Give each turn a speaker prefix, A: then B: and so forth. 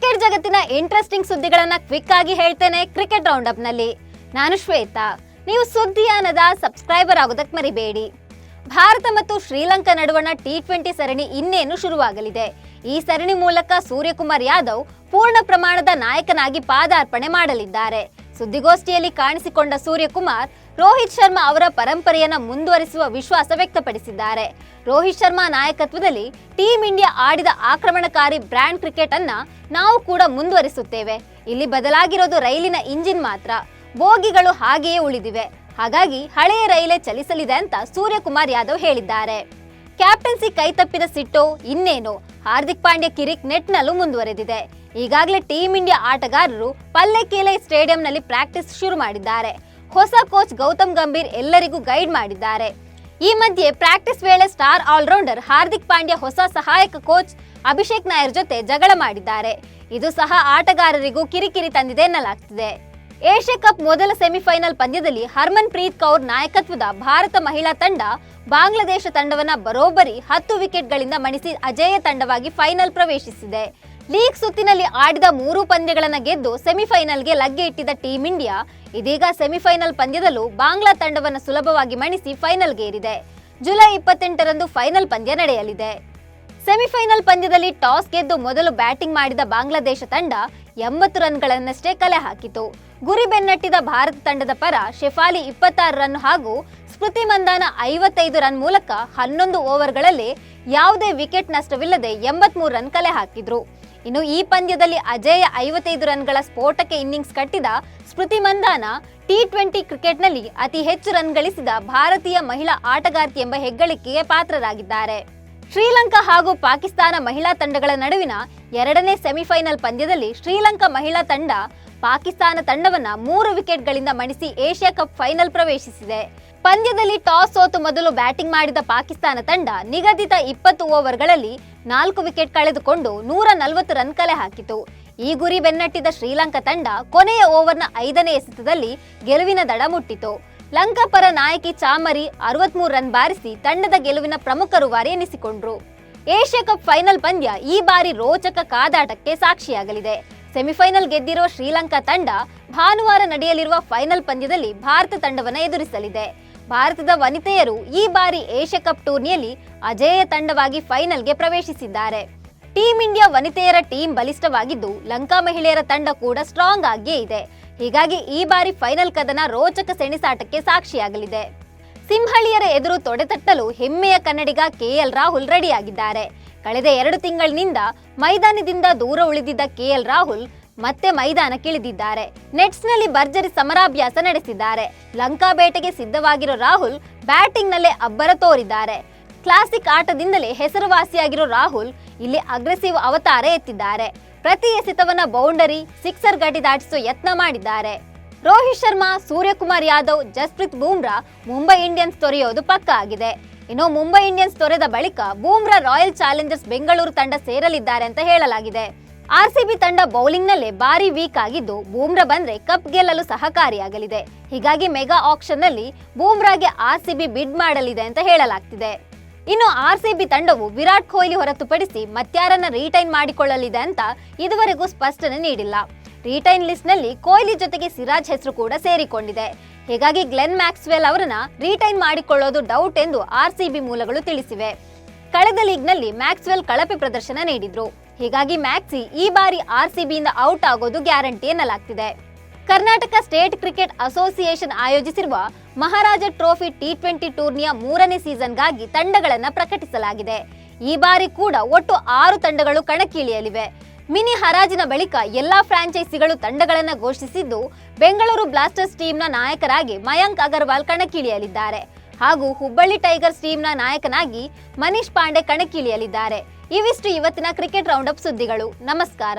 A: Cricket ಜಗತ್ತಿನ interesting ಸುದ್ದಿಗಳನ್ನ quick ಆಗಿ ಹೇಳ್ತೇನೆ ಕ್ರಿಕೆಟ್ ರೌಂಡ್ ಅಪ್ ನಲ್ಲಿ. ನಾನು ಶ್ವೇತಾ. ನೀವು ಸುದ್ದಿಯಾನದ ಸಬ್ಸ್ಕ್ರೈಬರ್ ಆಗೋದಕ್ಕೆ ಮರಿಬೇಡಿ. ಭಾರತ ಮತ್ತು ಶ್ರೀಲಂಕಾ ನಡುವಣ T20 ಸರಣಿ ಇನ್ನೇನು ಶುರುವಾಗಲಿದೆ. ಈ ಸರಣಿ ಮೂಲಕ ಸೂರ್ಯಕುಮಾರ್ ಯಾದವ್ ಪೂರ್ಣ ಪ್ರಮಾಣದ ನಾಯಕನಾಗಿ ಪಾದಾರ್ಪಣೆ ಮಾಡಲಿದ್ದಾರೆ. ಸುದ್ದಿಗೋಷ್ಠಿಯಲ್ಲಿ ಕಾಣಿಸಿಕೊಂಡ ಸೂರ್ಯಕುಮಾರ್ ರೋಹಿತ್ ಶರ್ಮಾ ಅವರ ಪರಂಪರೆಯನ್ನು ಮುಂದುವರಿಸುವ ವಿಶ್ವಾಸ ವ್ಯಕ್ತಪಡಿಸಿದ್ದಾರೆ. ರೋಹಿತ್ ಶರ್ಮಾ ನಾಯಕತ್ವದಲ್ಲಿ ಟೀಂ ಇಂಡಿಯಾ ಆಡಿದ ಆಕ್ರಮಣಕಾರಿ ಬ್ರ್ಯಾಂಡ್ ಕ್ರಿಕೆಟ್ ಅನ್ನ ನಾವು ಕೂಡ ಮುಂದುವರಿಸುತ್ತೇವೆ. ಇಲ್ಲಿ ಬದಲಾಗಿರೋದು ರೈಲಿನ ಇಂಜಿನ್ ಮಾತ್ರ, ಬೋಗಿಗಳು ಹಾಗೆಯೇ ಉಳಿದಿವೆ. ಹಾಗಾಗಿ ಹಳೆಯ ರೈಲೇ ಚಲಿಸಲಿದೆ ಅಂತ ಸೂರ್ಯಕುಮಾರ್ ಯಾದವ್ ಹೇಳಿದ್ದಾರೆ. ಕ್ಯಾಪ್ಟನ್ಸಿ ಕೈತಪ್ಪಿದ ಸಿಟ್ಟು ಇನ್ನೇನು, ಹಾರ್ದಿಕ್ ಪಾಂಡ್ಯ ಕಿರಿಕ್ ನೆಟ್ನಲ್ಲೂ ಮುಂದುವರೆದಿದೆ. ಈಗಾಗಲೇ ಟೀಂ ಇಂಡಿಯಾ ಆಟಗಾರರು ಪಲ್ಲೆಕೇಲೆ ಸ್ಟೇಡಿಯಂನಲ್ಲಿ ಪ್ರಾಕ್ಟೀಸ್ ಶುರು ಮಾಡಿದ್ದಾರೆ. ಹೊಸ ಕೋಚ್ ಗೌತಮ್ ಗಂಭೀರ್ ಎಲ್ಲರಿಗೂ ಗೈಡ್ ಮಾಡಿದ್ದಾರೆ. ಈ ಮಧ್ಯೆ ಪ್ರಾಕ್ಟೀಸ್ ವೇಳೆ ಸ್ಟಾರ್ ಆಲ್ರೌಂಡರ್ ಹಾರ್ದಿಕ್ ಪಾಂಡ್ಯ ಹೊಸ ಸಹಾಯಕ ಕೋಚ್ ಅಭಿಷೇಕ್ ನಾಯರ್ ಜೊತೆ ಜಗಳ ಮಾಡಿದ್ದಾರೆ. ಇದು ಸಹ ಆಟಗಾರರಿಗೂ ಕಿರಿಕಿರಿ ತಂದಿದೆ ಎನ್ನಲಾಗ್ತಿದೆ. ಏಷ್ಯಾ ಕಪ್ ಮೊದಲ ಸೆಮಿಫೈನಲ್ ಪಂದ್ಯದಲ್ಲಿ ಹರ್ಮನ್ ಪ್ರೀತ್ ಕೌರ್ ನಾಯಕತ್ವದ ಭಾರತ ಮಹಿಳಾ ತಂಡ ಬಾಂಗ್ಲಾದೇಶ ತಂಡವನ್ನ ಬರೋಬ್ಬರಿ 10 ವಿಕೆಟ್ಗಳಿಂದ ಮಣಿಸಿ ಅಜೇಯ ತಂಡವಾಗಿ ಫೈನಲ್ ಪ್ರವೇಶಿಸಿದೆ. ಲೀಗ್ ಸುತ್ತಿನಲ್ಲಿ ಆಡಿದ 3 ಪಂದ್ಯಗಳನ್ನು ಗೆದ್ದು ಸೆಮಿಫೈನಲ್ಗೆ ಲಗ್ಗೆ ಇಟ್ಟಿದ್ದ ಟೀಂ ಇಂಡಿಯಾ ಇದೀಗ ಸೆಮಿಫೈನಲ್ ಪಂದ್ಯದಲ್ಲೂ ಬಾಂಗ್ಲಾ ತಂಡವನ್ನು ಸುಲಭವಾಗಿ ಮಣಿಸಿ ಫೈನಲ್ಗೇರಿದೆ. ಜುಲೈ 28ರಂದು ಫೈನಲ್ ಪಂದ್ಯ ನಡೆಯಲಿದೆ. ಸೆಮಿಫೈನಲ್ ಪಂದ್ಯದಲ್ಲಿ ಟಾಸ್ ಗೆದ್ದು ಮೊದಲು ಬ್ಯಾಟಿಂಗ್ ಮಾಡಿದ ಬಾಂಗ್ಲಾದೇಶ ತಂಡ 80 ರನ್ಗಳನ್ನಷ್ಟೇ ಕಲೆ ಹಾಕಿತು. ಗುರಿ ಬೆನ್ನಟ್ಟಿದ ಭಾರತ ತಂಡದ ಪರ ಶೆಫಾಲಿ 26 ರನ್ ಹಾಗೂ ಸ್ಮೃತಿ ಮಂದಾನ 55 ರನ್ ಮೂಲಕ 11 ಓವರ್ಗಳಲ್ಲಿ ಯಾವುದೇ ವಿಕೆಟ್ ನಷ್ಟವಿಲ್ಲದೆ 83 ರನ್ ಕಲೆ ಹಾಕಿದ್ರು. ಇನ್ನು ಈ ಪಂದ್ಯದಲ್ಲಿ ಅಜೇಯ 55 ರನ್ಗಳ ಸ್ಫೋಟಕ ಇನ್ನಿಂಗ್ಸ್ ಕಟ್ಟಿದ ಸ್ಮೃತಿ ಮಂದಾನ T20 ಕ್ರಿಕೆಟ್ನಲ್ಲಿ ಅತಿ ಹೆಚ್ಚು ರನ್ ಗಳಿಸಿದ ಭಾರತೀಯ ಮಹಿಳಾ ಆಟಗಾರ್ತಿ ಎಂಬ ಹೆಗ್ಗಳಿಕೆಗೆ ಪಾತ್ರರಾಗಿದ್ದಾರೆ. ಶ್ರೀಲಂಕಾ ಹಾಗೂ ಪಾಕಿಸ್ತಾನ ಮಹಿಳಾ ತಂಡಗಳ ನಡುವಿನ 2ನೇ ಸೆಮಿಫೈನಲ್ ಪಂದ್ಯದಲ್ಲಿ ಶ್ರೀಲಂಕಾ ಮಹಿಳಾ ತಂಡ ಪಾಕಿಸ್ತಾನ ತಂಡವನ್ನ 3 ವಿಕೆಟ್ಗಳಿಂದ ಮಣಿಸಿ ಏಷ್ಯಾ ಕಪ್ ಫೈನಲ್ ಪ್ರವೇಶಿಸಿದೆ. ಪಂದ್ಯದಲ್ಲಿ ಟಾಸ್ ಸೋತು ಮೊದಲು ಬ್ಯಾಟಿಂಗ್ ಮಾಡಿದ ಪಾಕಿಸ್ತಾನ ತಂಡ ನಿಗದಿತ 20 ಓವರ್ಗಳಲ್ಲಿ 4 ವಿಕೆಟ್ ಕಳೆದುಕೊಂಡು 140 ರನ್ ಕಲೆ ಹಾಕಿತು. ಈ ಗುರಿ ಬೆನ್ನಟ್ಟಿದ ಶ್ರೀಲಂಕಾ ತಂಡ ಕೊನೆಯ ಓವರ್ನ 5ನೇ ಎಸೆತದಲ್ಲಿ ಗೆಲುವಿನ ದಡ ಮುಟ್ಟಿತು. ಲಂಕಾ ಪರ ನಾಯಕಿ ಚಾಮರಿ 63 ರನ್ ಬಾರಿಸಿ ತಂಡದ ಗೆಲುವಿನ ಪ್ರಮುಖ ರೂವಾರಿ ಎನಿಸಿಕೊಂಡ್ರು. ಏಷ್ಯಾ ಕಪ್ ಫೈನಲ್ ಪಂದ್ಯ ಈ ಬಾರಿ ರೋಚಕ ಕಾದಾಟಕ್ಕೆ ಸಾಕ್ಷಿಯಾಗಲಿದೆ. ಸೆಮಿಫೈನಲ್ ಗೆದ್ದಿರುವ ಶ್ರೀಲಂಕಾ ತಂಡ ಭಾನುವಾರ ನಡೆಯಲಿರುವ ಫೈನಲ್ ಪಂದ್ಯದಲ್ಲಿ ಭಾರತ ತಂಡವನ್ನು ಎದುರಿಸಲಿದೆ. ಭಾರತದ ವನಿತೆಯರು ಈ ಬಾರಿ ಏಷ್ಯಾ ಕಪ್ ಟೂರ್ನಿಯಲ್ಲಿ ಅಜೇಯ ತಂಡವಾಗಿ ಫೈನಲ್ಗೆ ಪ್ರವೇಶಿಸಿದ್ದಾರೆ. ಟೀಂ ಇಂಡಿಯಾ ವನಿತೆಯರ ಟೀಂ ಬಲಿಷ್ಠವಾಗಿದ್ದು ಲಂಕಾ ಮಹಿಳೆಯರ ತಂಡ ಕೂಡ ಸ್ಟ್ರಾಂಗ್ ಆಗಿಯೇ ಇದೆ. ಹೀಗಾಗಿ ಈ ಬಾರಿ ಫೈನಲ್ ಕದನ ರೋಚಕ ಸೆಣಸಾಟಕ್ಕೆ ಸಾಕ್ಷಿಯಾಗಲಿದೆ. ಸಿಂಹಳಿಯರ ಎದುರು ತೊಡೆತಟ್ಟಲು ಹೆಮ್ಮೆಯ ಕನ್ನಡಿಗ KL ರಾಹುಲ್ ರೆಡಿಯಾಗಿದ್ದಾರೆ. ಕಳೆದ 2 ತಿಂಗಳಿನಿಂದ ಮೈದಾನದಿಂದ ದೂರ ಉಳಿದಿದ್ದ KL ರಾಹುಲ್ ಮತ್ತೆ ಮೈದಾನಕ್ಕಿಳಿದಿದ್ದಾರೆ. ನೆಟ್ಸ್ನಲ್ಲಿ ಭರ್ಜರಿ ಸಮರಾಭ್ಯಾಸ ನಡೆಸಿದ್ದಾರೆ. ಲಂಕಾ ಬೇಟೆಗೆ ಸಿದ್ಧವಾಗಿರೋ ರಾಹುಲ್ ಬ್ಯಾಟಿಂಗ್ ನಲ್ಲೇ ಅಬ್ಬರ ತೋರಿದ್ದಾರೆ. ಕ್ಲಾಸಿಕ್ ಆಟದಿಂದಲೇ ಹೆಸರುವಾಸಿಯಾಗಿರೋ ರಾಹುಲ್ ಇಲ್ಲಿ ಅಗ್ರೆಸಿವ್ ಅವತಾರ ಎತ್ತಿದ್ದಾರೆ. ಪ್ರತಿ ಎಸೆತವನ್ನ ಬೌಂಡರಿ, ಸಿಕ್ಸರ್ ಗಡಿ ದಾಟಿಸುವ ಯತ್ನ ಮಾಡಿದ್ದಾರೆ. ರೋಹಿತ್ ಶರ್ಮಾ, ಸೂರ್ಯಕುಮಾರ್ ಯಾದವ್, ಜಸ್ಪ್ರೀತ್ ಬೂಮ್ರಾ ಮುಂಬೈ ಇಂಡಿಯನ್ಸ್ ತೊರೆಯೋದು ಪಕ್ಕಾ ಆಗಿದೆ. ಇನ್ನು ಮುಂಬೈ ಇಂಡಿಯನ್ಸ್ ತೊರೆದ ಬಳಿಕ ಬೂಮ್ರಾ ರಾಯಲ್ ಚಾಲೆಂಜರ್ಸ್ ಬೆಂಗಳೂರು ತಂಡ ಸೇರಲಿದ್ದಾರೆ ಅಂತ ಹೇಳಲಾಗಿದೆ. RCB ತಂಡ ಬೌಲಿಂಗ್ ನಲ್ಲೇ ಭಾರಿ ವೀಕ್ ಆಗಿದ್ದು ಬೂಮ್ರಾ ಬಂದ್ರೆ ಕಪ್ ಗೆಲ್ಲಲು ಸಹಕಾರಿಯಾಗಲಿದೆ. ಹೀಗಾಗಿ ಮೆಗಾ ಆಕ್ಷನ್ ನಲ್ಲಿ ಬೂಮ್ರಾಗೆ RCB ಬಿಡ್ ಮಾಡಲಿದೆ ಅಂತ ಹೇಳಲಾಗ್ತಿದೆ. ಇನ್ನು RCB ತಂಡವು ವಿರಾಟ್ ಕೊಹ್ಲಿ ಹೊರತುಪಡಿಸಿ ಮತ್ಯಾರನ್ನ ರೀಟೈನ್ ಮಾಡಿಕೊಳ್ಳಲಿದೆ ಅಂತ ಇದುವರೆಗೂ ಸ್ಪಷ್ಟನೆ ನೀಡಿಲ್ಲ. ರೀಟೈನ್ ಲಿಸ್ಟ್ ನಲ್ಲಿ ಕೊಹ್ಲಿ ಜೊತೆಗೆ ಸಿರಾಜ್ ಹೆಸರು ಕೂಡ ಸೇರಿಕೊಂಡಿದೆ. ಹೀಗಾಗಿ ಗ್ಲೆನ್ ಮ್ಯಾಕ್ಸ್ವೆಲ್ ಅವರನ್ನ ರೀಟೈನ್ ಮಾಡಿಕೊಳ್ಳೋದು ಡೌಟ್ ಎಂದು RCB ಮೂಲಗಳು ತಿಳಿಸಿವೆ. ಕಳೆದ ಲೀಗ್ನಲ್ಲಿ ಮ್ಯಾಕ್ಸ್ವೆಲ್ ಕಳಪೆ ಪ್ರದರ್ಶನ ನೀಡಿದ್ರು. ಹೀಗಾಗಿ ಮ್ಯಾಕ್ಸಿ ಈ ಬಾರಿ RCBಯಿಂದ ಔಟ್ ಆಗೋದು ಗ್ಯಾರಂಟಿ ಎನ್ನಲಾಗ್ತಿದೆ. ಕರ್ನಾಟಕ ಸ್ಟೇಟ್ ಕ್ರಿಕೆಟ್ ಅಸೋಸಿಯೇಷನ್ ಆಯೋಜಿಸಿರುವ ಮಹಾರಾಜ ಟ್ರೋಫಿ T20 ಟೂರ್ನಿಯ 3ನೇ ಸೀಸನ್ಗಾಗಿ ತಂಡಗಳನ್ನು ಪ್ರಕಟಿಸಲಾಗಿದೆ. ಈ ಬಾರಿ ಕೂಡ ಒಟ್ಟು 6 ತಂಡಗಳು ಕಣಕ್ಕಿಳಿಯಲಿವೆ. ಮಿನಿ ಹರಾಜಿನ ಬಳಿಕ ಎಲ್ಲಾ ಫ್ರಾಂಚೈಸಿಗಳು ತಂಡಗಳನ್ನು ಘೋಷಿಸಿದ್ದು ಬೆಂಗಳೂರು ಬ್ಲಾಸ್ಟರ್ಸ್ ಟೀಮ್ನ ನಾಯಕರಾಗಿ ಮಯಾಂಕ್ ಅಗರ್ವಾಲ್ ಕಣಕ್ಕಿಳಿಯಲಿದ್ದಾರೆ ಹಾಗೂ ಹುಬ್ಬಳ್ಳಿ ಟೈಗರ್ಸ್ ಟೀಮ್ನ ನಾಯಕನಾಗಿ ಮನೀಶ್ ಪಾಂಡೆ ಕಣಕ್ಕಿಳಿಯಲಿದ್ದಾರೆ. ಇವಿಷ್ಟು ಇವತ್ತಿನ ಕ್ರಿಕೆಟ್ ರೌಂಡ್ ಅಪ್ ಸುದ್ದಿಗಳು. ನಮಸ್ಕಾರ.